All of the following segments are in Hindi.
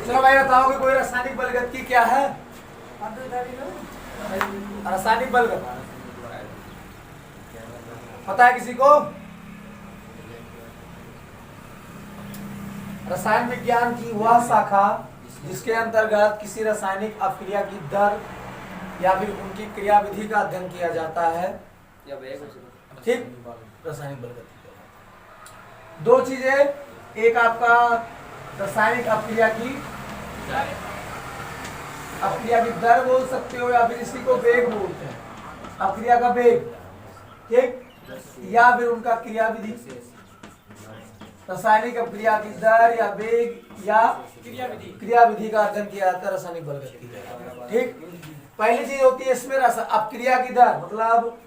चलो भाई बताओ कि कोई रासायनिक बलगति क्या है? रासायनिक बलगति पता है किसी को? रसायन विज्ञान की वह शाखा जिसके अंतर्गत किसी रासायनिक अपक्रिया की दर या फिर उनकी क्रियाविधि का अध्ययन किया जाता है। ठीक, रासायनिक बलगति। दो चीजें, एक आपका रासायनिक अपक्रिया की दर बोल सकते हो या फिर इसी को वेग बोलते हैं, अपक्रिया का वेग। ठीक, या फिर उनका क्रियाविधि। रासायनिक अपक्रिया की दर या वेग या क्रियाविधि का अध्ययन किया जाता है रासायनिक बलगति। ठीक, पहली चीज होती है इसमें अपक्रिया की दर, मतलब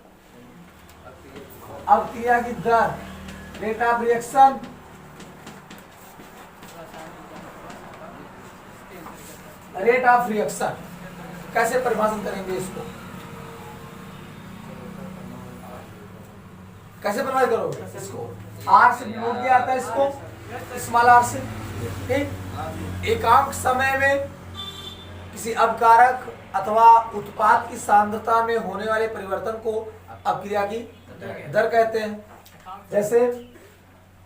अपक्रिया की दर, rate of reaction. Rate of reaction कैसे परिभाषित करेंगे इसको? कैसे परिभाषित करोगे इसको? आर से डिनोट किया आता है इसको, स्मॉल आर से। ठीक, एकांक समय में किसी अपकारक अथवा उत्पाद की सांद्रता में होने वाले परिवर्तन को अपक्रिया की दर कहते हैं। जैसे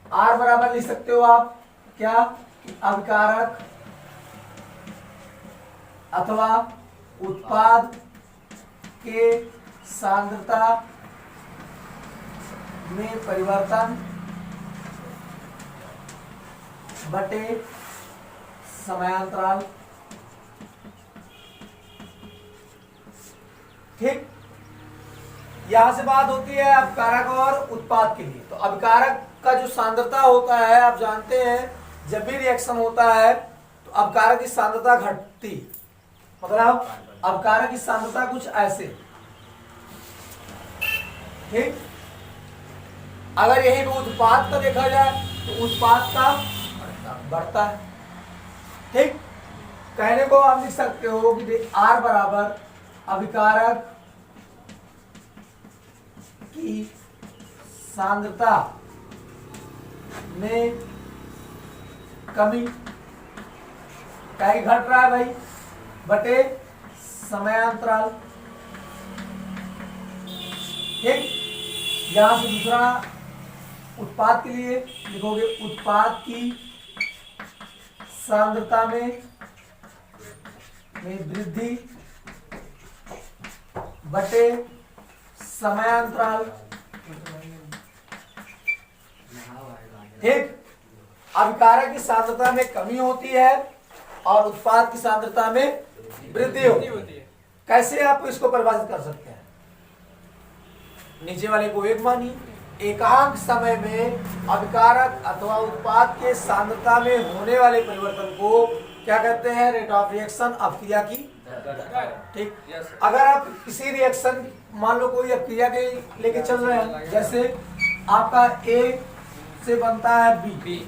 आर बराबर लिख सकते हो आप क्या? अपकारक अथवा उत्पाद के सांद्रता में परिवर्तन बटे समयांतराल। ठीक, यहां से बात होती है अपकारक और उत्पाद के लिए। तो अपकारक का जो सांद्रता होता है, आप जानते हैं जब भी रिएक्शन होता है तो अपकारक की सांद्रता घटती, मतलब अपकारक की सांद्रता कुछ ऐसे। ठीक, अगर यही पे उत्पाद का देखा जाए तो उत्पाद का बढ़ता है। ठीक, कहने को आप लिख सकते हो कि आर बराबर अभिकारक की सांद्रता में कमी, क्या घट रहा है भाई, बटे समयांतराल। ठीक, यहां से दूसरा उत्पाद के लिए लिखोगे उत्पाद की सांद्रता में वृद्धि बटे समयांतराल। ठीक, अभिकारक की सांद्रता में कमी होती है और उत्पाद की सांद्रता में वृद्धि होती है। कैसे आप इसको परिभाषित कर सकते हैं? नीचे वाले को एक मानिए, एकांक समय में अभिकारक अथवा उत्पाद के सांद्रता में होने वाले परिवर्तन को क्या कहते हैं? रेट ऑफ रिएक्शन, अपक्रिया की दर। ठीक, अगर आप किसी रिएक्शन, मान लो कोई अपक्रिया के लेके चल रहे हैं, जैसे आपका ए से बनता है बी।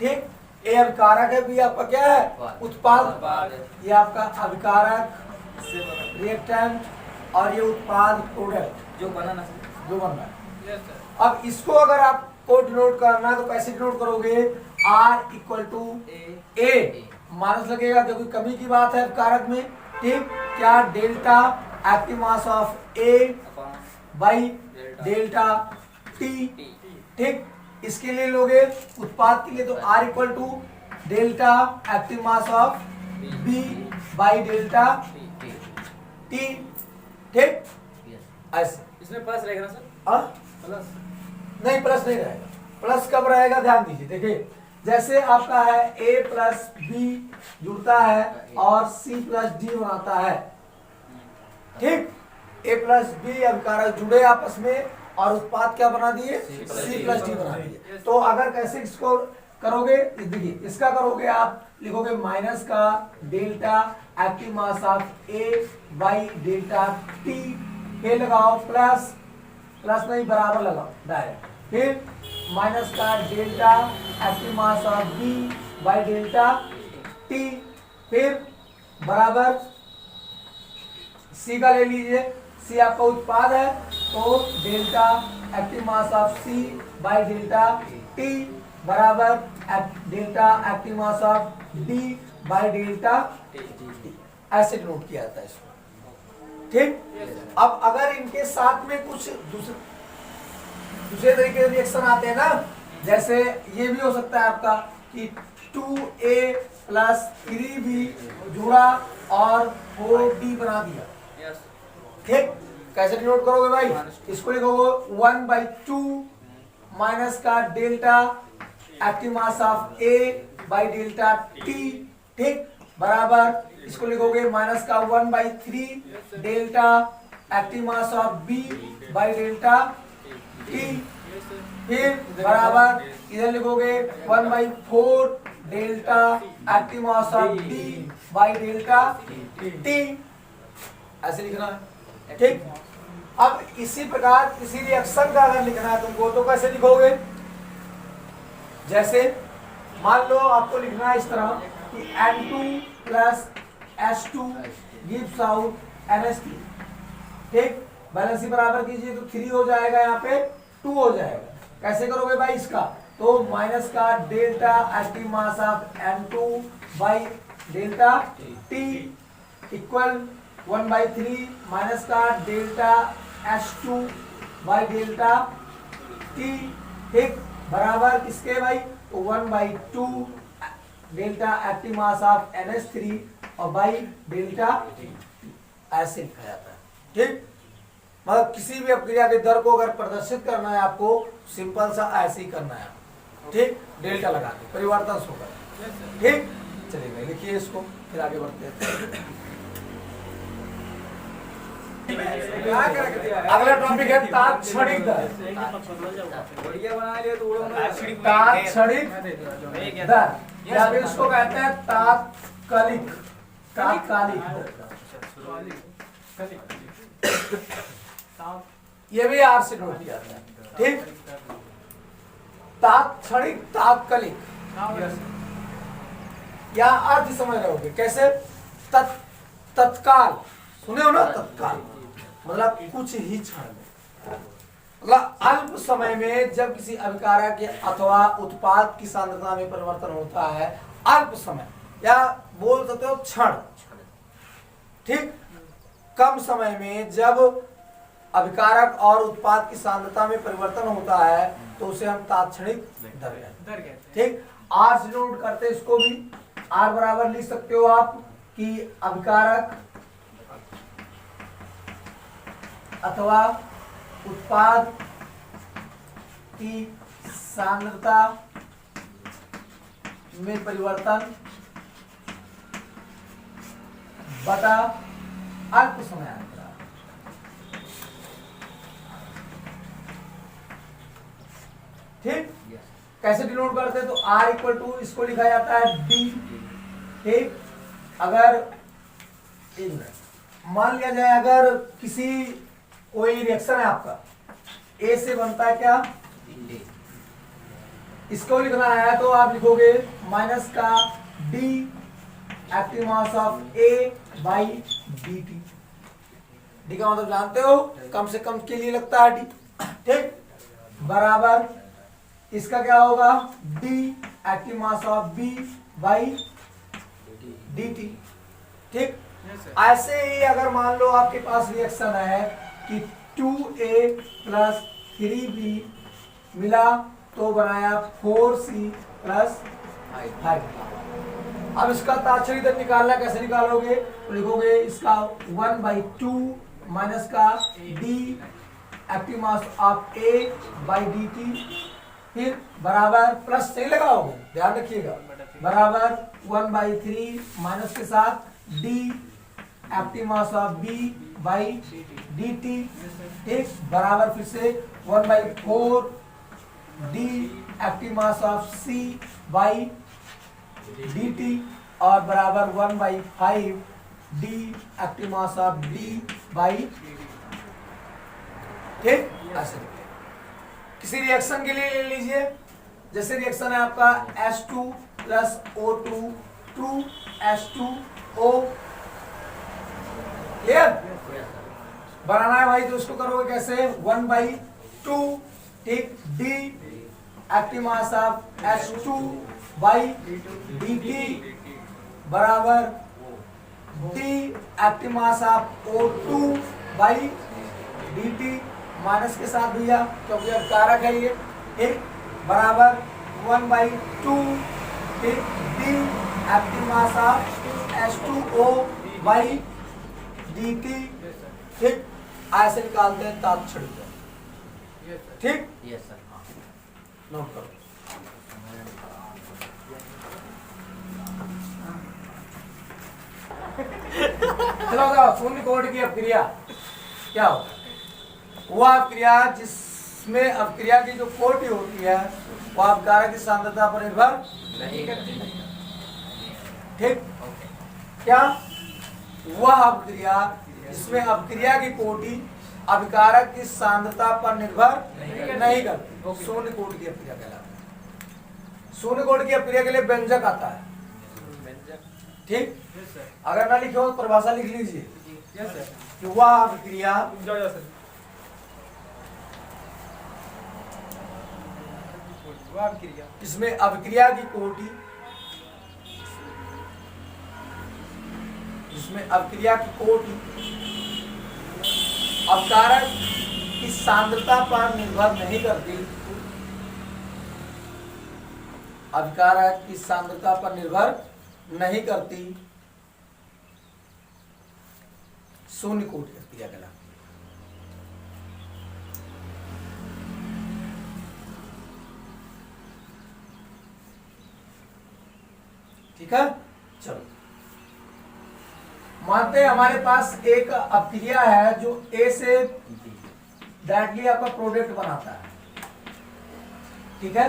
ठीक, ए अभिकारक है, बी आपका क्या है? उत्पाद। ये आपका अभिकारक रिएक्टेंट और ये उत्पाद प्रोडक्ट जो बन रहा है। अब इसको अगर आपको डिनोट करना है तो कैसे डिनोट करोगे? R equal to A, minus लगेगा क्योंकि कमी की बात है अपकारक में। ठीक, क्या? Delta active mass of A by delta T. ठीक, इसके लिए लोगे उत्पाद के लिए तो R equal to delta active mass of B by delta T. ठीक, ऐसे इसमें प्लस रहेगा ना सर? प्लस नहीं, प्लस नहीं रहेगा। प्लस कब रहेगा ध्यान दीजिए। देखिए, जैसे आपका है a प्लस बी जुड़ता है और c प्लस डी बनाता है। ठीक, a प्लस बी अभिकारक जुड़े आपस में और उत्पाद क्या बना दिए? c प्लस डी बना दिए। तो अगर कैसे इसको करोगे? देखिए, इसका करोगे आप, लिखोगे माइनस का delta active mass of a by delta T, फिर लगाओ प्लस, प्लस नहीं बराबर लगाओ डायरेक्ट, फिर माइनस का delta active mass of B by delta T, फिर बराबर सी का ले लीजिए, सी आपका उत्पाद है तो delta active mass of C by delta T बराबर delta active mass of D by delta T, ऐसे डिनोट किया जाता है इसको। ठीक, अब अगर इनके साथ में कुछ दूसरे तरीके के रिएक्शन आते हैं ना, जैसे ये भी हो सकता है आपका कि 2a प्लस 3b जुड़ा और 4d बना दिया। ठीक, कैसे डिनोट करोगे भाई? इसको लिखोगे 1/2 माइनस का delta active mass of a by delta t, ठीक, बराबर इसको लिखोगे माइनस का 1/3 delta active mass of b by delta t, फिर बराबर इधर लिखोगे 1/4 delta active mass of d by delta t, ऐसे लिखना है। ठीक, अब इसी प्रकार किसी रिएक्शन का अगर लिखना है तुमको तो कैसे लिखोगे? जैसे मान लो आपको लिखना है इस तरह कि N2 plus H2 gives out NH3। ठीक, बैलेंस ही बराबर कीजिए तो 3 हो जाएगा, यहाँ पे 2 हो जाएगा। कैसे करोगे भाई इसका? तो माइनस का delta active mass of N2 by delta T equal 1/3 minus का delta H2 by delta T, ठीक, बराबर किसके भाई? 1/2 delta active mass of NH3 और बाई डेल्टा T, ऐसे लिखा जाता है। ठीक, मतलब किसी भी अपक्रिया के दर को अगर प्रदर्शित करना है आपको, सिंपल सा ऐसे ही करना है। ठीक, डेल्टा लगा के परिवर्तन होगा। ठीक, चलिए लिखिए इसको, फिर आगे बढ़ते हैं। अगला टॉपिक है तात्क्षणिक दर। तात्क्षणिक दर या फिर इसको कहते हैं तात्कालिक, तात्कालिक। ये भी आर से नोट किया था। ठीक, तात्क्षणिक, तात्कालिक या अर्थ समझ रहे होगे कैसे? तत्काल, सुने हो ना? तत्काल मतलब कुछ ही क्षण में, मतलब अल्प समय में जब किसी अभिकारक अथवा उत्पाद की सांद्रता में परिवर्तन होता है, अल्प समय या बोल सकते हो क्षण। ठीक, कम समय में जब अभिकारक और उत्पाद की सांद्रता में परिवर्तन होता है तो उसे हम तात्क्षणिक दर कहते हैं। ठीक, आर से नोट करते इसको भी। आर बराबर लिख सकते हो आप कि अभिकारक अथवा उत्पाद की सांद्रता में परिवर्तन बटा अल्प समय अंतराल। ठीक, कैसे डिनोट करते हैं? तो R इक्वल टू इसको लिखा जाता है D। ठीक, अगर मान लिया जाए अगर किसी कोई रिएक्शन है आपका, A से बनता है क्या? इसको लिखना है तो आप लिखोगे माइनस का D active mass of A by dt। D का मतलब जानते हो, कम से कम के लिए लगता है D। ठीक, बराबर इसका क्या होगा? D active mass of B by dt। ठीक, ऐसे ही अगर मान लो आपके पास रिएक्शन है कि 2a प्लस 3b मिला तो बनाया 4c प्लस 5। अब इसका तात्क्षणिक दर निकालना, कैसे निकालोगे? तो लिखोगे इसका 1/2 माइनस का d active mass of a by dt, फिर बराबर प्लस सही लगाओगे, ध्यान रखिएगा, बराबर 1/3 माइनस के साथ d active mass of b by dt। ठीक, बराबर फिर से 1/4 d active mass of c by dt और बराबर 1/5 d active mass of d by. ठीक, ऐसे किसी रिएक्शन के लिए ले लीजिए, जैसे रिएक्शन है आपका H2 plus O2 2H2O। Clear? बनाना है भाई तो इसको करोगे कैसे? 1/2। ठीक, D active mass of H2 by D T बराबर T active mass of O2 by D T minus के साथ भैया क्योंकि अब कारक है ये, ठीक, बराबर 1/2 D active mass of H2O by D T, ठीक, ऐसे निकालते हैं तात्क्षणिक, ठीक, यस सर। नोट करो। चलो बताओ शून्य कोण की अपक्रिया क्या होता है? वो अपक्रिया जिसमें अपक्रिया की जो कोटि होती है वो अपकारक की सांद्रता पर निर्भर नहीं करती। ठीक, क्या वह अपक्रिया जिसमें अपक्रिया की कोटि अभिकारक की सांद्रता पर निर्भर नहीं करती, शून्य कोटि की अपक्रिया कहलाती है। शून्य कोटि की अपक्रिया के लिए व्यंजक आता है, ठीक, अगर ना लिखे हो तो परिभाषा लिख लीजिए कि वह अपक्रिया इसमें अपक्रिया की कोटि, जिसमें अपक्रिया की कोटि अपकारक की सांद्रता पर निर्भर नहीं करती, अपकारक की सांद्रता पर निर्भर नहीं करती, शून्य कोटि की अपक्रिया कहलाती है। ठीक है, चलो मानते हैं हमारे पास एक अपक्रिया है जो ए से डायरेक्टली आपका प्रोडक्ट बनाता है, ठीक है,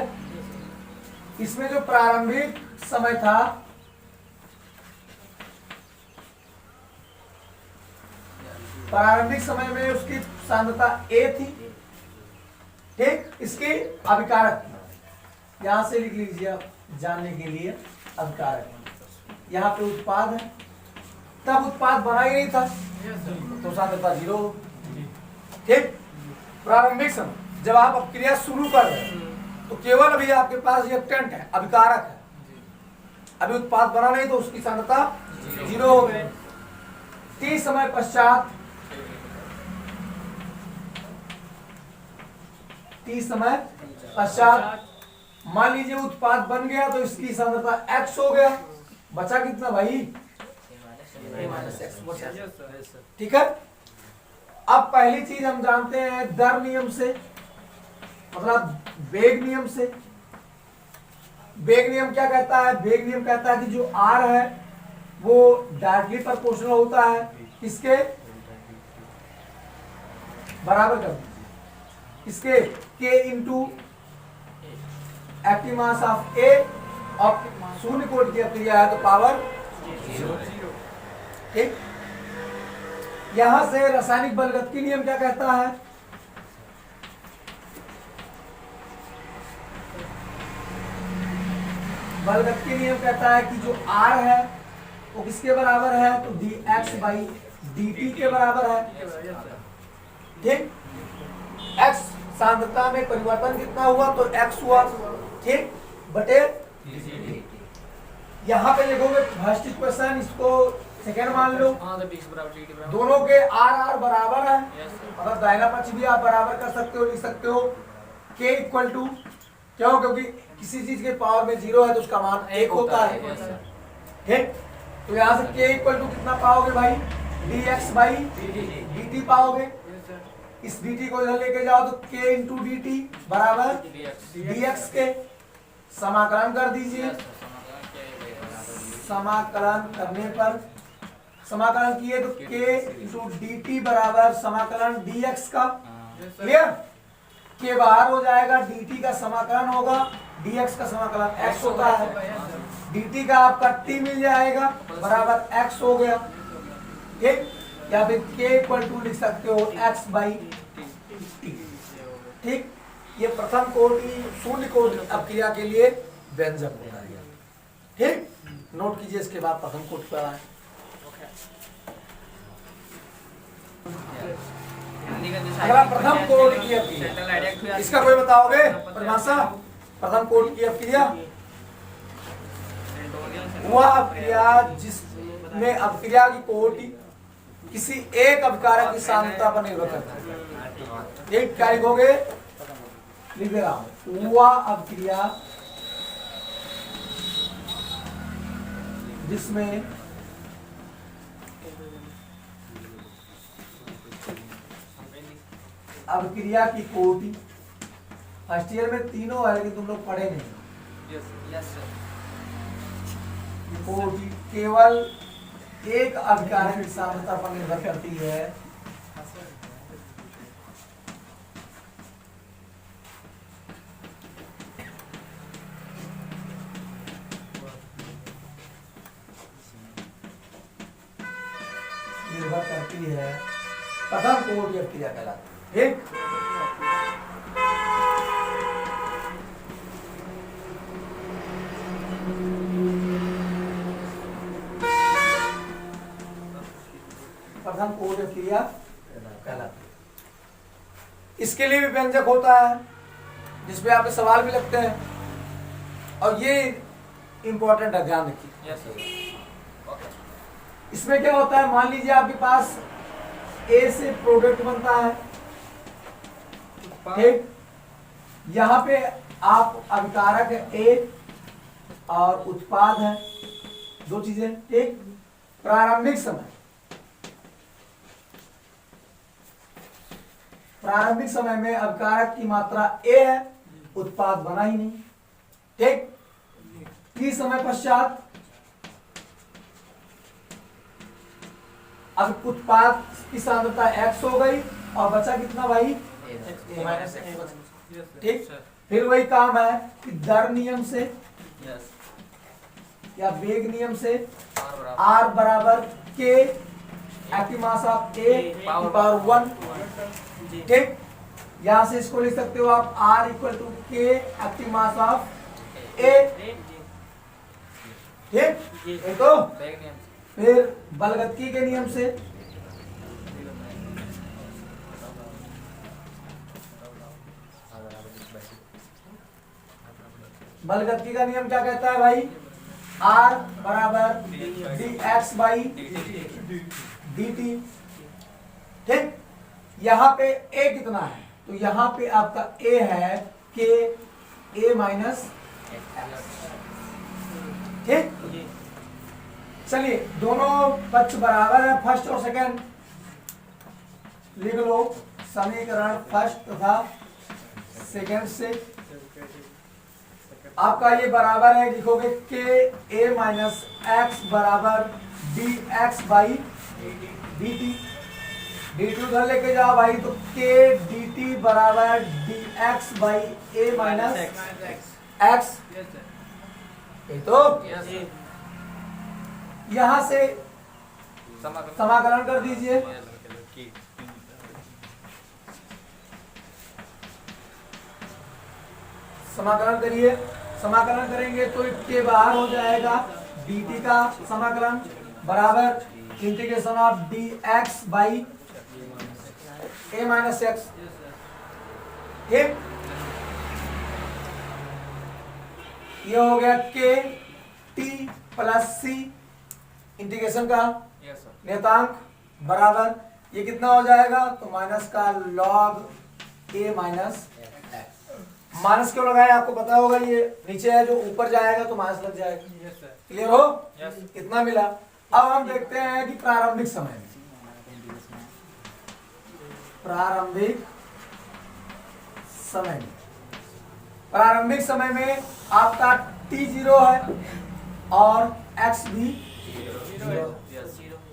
इसमें जो प्रारंभिक समय था प्रारंभिक समय में उसकी सांद्रता ए थी, ठीक, इसकी अभिकारक थी, यहां से लिख लीजिए आप जानने के लिए, अभिकारक यहाँ पे उत्पाद है, तब उत्पाद बना ही नहीं था तो सांद्रता 0, ठीक, प्रारंभिक समय जब आप अपक्रिया शुरू कर रहे हैं तो केवल अभी आपके पास रिएक्टेंट है, अभिकारक है, अभी उत्पाद बना नहीं तो उसकी सांद्रता 0 हो गई। t समय पश्चात, t समय पश्चात मान लीजिए उत्पाद बन गया तो इसकी सांद्रता x हो गया, बचा कितना भाई, ठीक है। अब पहली चीज हम जानते हैं दर नियम से, मतलब वेग नियम से। वेग नियम क्या कहता है? वेग नियम कहता है कि जो r है वो डायरेक्टली प्रोपोर्शनल होता है किसके बराबर, कर दीजिए इसके k into active mass of A, और शून्य कोटि की अपक्रिया है तो पावर 0, ठीक। यहां से रासायनिक बलगतिकी नियम क्या कहता है? बलगतिकी नियम कहता है कि जो r है वो किसके बराबर है, तो dx बाई dt के बराबर है, ठीक। x सांद्रता में परिवर्तन कितना हुआ तो x हुआ, ठीक, बटे यहाँ पे लिखोगे फर्स्ट इक्वेशन, इसको सेकेंड मान लो, दोनों के r बराबर है, अगर दाहिना पक्ष भी आप बराबर कर सकते हो, लिख सकते हो k इक्वल टू, क्यों, क्योंकि किसी चीज के पावर में 0 है तो उसका मान 1 होता है, ठीक। तो यहाँ से k इक्वल टू कितना पाओगे भाई, dx बाई dt पाओगे, इस dt को इधर लेके जाओ तो k इंटू dt बराबर dx के, समाकलन कर दीजिए, समाकलन करने पर, समाकलन किए तो k इंटू dt बराबर समाकलन dx का, क्लियर, k बाहर हो जाएगा, dt का समाकलन होगा, dx का समाकलन x होता है, dt का आपका t मिल जाएगा बराबर x हो गया, ठीक, या फिर k इक्वल टू लिख सकते हो x बाई टी, ठीक। ये प्रथम कोटि शून्य कोटि अपक्रिया के लिए व्यंजक होता है, ठीक, नोट कीजिए। इसके बाद प्रथम कोटि पर आए, अगला प्रथम कोटि की अपक्रिया, इसका कोई बताओगे परिभाषा? प्रथम कोटि की अपक्रिया वह अभिक्रिया जिसमें अभिक्रिया की कोटि किसी एक अभिकारक की सांद्रता पर निर्भर करता है। एक क्या लिखोगे, लिख दे रहा हूं, वह अभिक्रिया जिसमें अभिक्रिया की कोटि, फर्स्ट ईयर में तीनों है लेकिन तुम लोग पढ़े नहीं। कोटि केवल एक अभिकारक की सांद्रता पर निर्भर करती है। निर्भर करती है प्रथम कोटि अभिक्रिया कहलाती है। ठीक, प्रथम कोटि अभिक्रिया कहलाती है। इसके लिए भी व्यंजक होता है जिसपे आपके सवाल भी लगते हैं, और ये इंपॉर्टेंट है, ध्यान रखिए। इसमें क्या होता है, मान लीजिए आपके पास ए से प्रोडक्ट बनता है, ठीक, यहाँ पे आप अभिकारक है ए और उत्पाद है, दो चीजें, ठीक। प्रारंभिक समय में अभिकारक की मात्रा ए है, उत्पाद बना ही नहीं, ठीक। टी समय पश्चात अब उत्पाद की सांद्रता x हो गई और बचा कितना भाई, ठीक। फिर वही काम है कि दर नियम से या वेग नियम से r बराबर k active mass of a power 1, ठीक। यहां से इसको लिख सकते हो आप r equal to k active mass of a, ठीक। तो फिर बलगतिकी के नियम से बलगतिकी का नियम क्या कहता है भाई, R बराबर dx बाई dt, ठीक। यहाँ पे a कितना है, तो यहाँ पे आपका a है k a माइनस, ठीक। चलिए दोनों पक्ष बराबर है, फर्स्ट और सेकंड लिख लो, समीकरण फर्स्ट तथा सेकंड से आपका ये बराबर है, लिखोगे के ए माइनस एक्स बराबर D x by D T, D T उधर लेके जाओ भाई, तो के डी टी बराबर D x by A minus x, तो यहां से समाकलन कर दीजिए, समाकलन करिए, समाकलन करेंगे तो के बाहर हो जाएगा dt का समाकलन बराबर integration of dx by a minus X, ठीक। ये हो गया के टी प्लस सी इंटीग्रेशन का नियतांक बराबर, ये कितना हो जाएगा, तो माइनस का लॉग ए माइनस, माइनस क्यों लगाया आपको पता होगा, ये नीचे है जो ऊपर जाएगा तो माइनस लग जाएगा, क्लियर हो, कितना मिला। अब हम देखते हैं कि प्रारंभिक समय में आपका t0 है और x भी 0,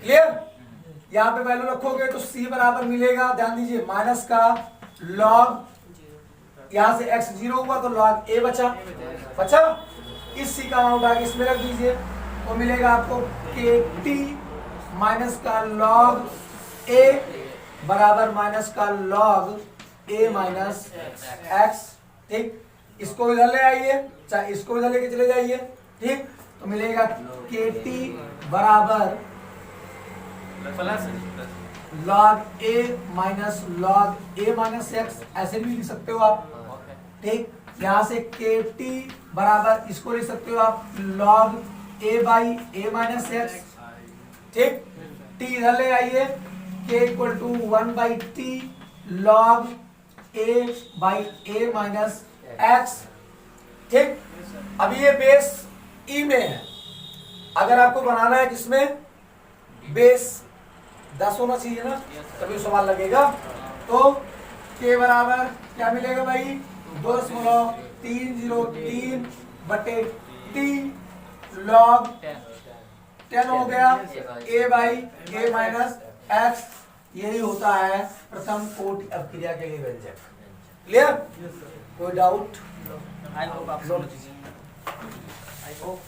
क्लियर। यहाँ पे वैल्यू रखोगे तो c बराबर मिलेगा, ध्यान दीजिए, माइनस का लॉग, यहां से x 0 हुआ तो log a बचा, इस c का मान उठा के इसमें रख दीजिए, तो मिलेगा आपको के टी माइनस का log a बराबर माइनस का log a माइनस एक्स, ठीक। इसको इधर ले आइए, चाहे इसको इधर लेके चले जाइए, ठीक। तो मिलेगा के टी बराबर log a minus log a minus x, ऐसे भी लिख सकते हो आप, ठीक। यहां से के टी बराबर इसको लिख सकते हो आप log A by A minus X, ठीक। टी इधर ले आइए, K equal to 1/t log a by A minus X, ठीक। अब ये बेस ई में है, अगर आपको बनाना है किसमें, बेस 10 होना चाहिए ना, तभी सवाल लगेगा। तो के बराबर क्या मिलेगा भाई, 2.303 बटे टी लॉग 10 हो गया ए बाई ए माइनस एक्स। यही होता है प्रथम कोटि अपक्रिया के लिए व्यंजक। क्लियर? कोई डाउट? आई होप आप आई होप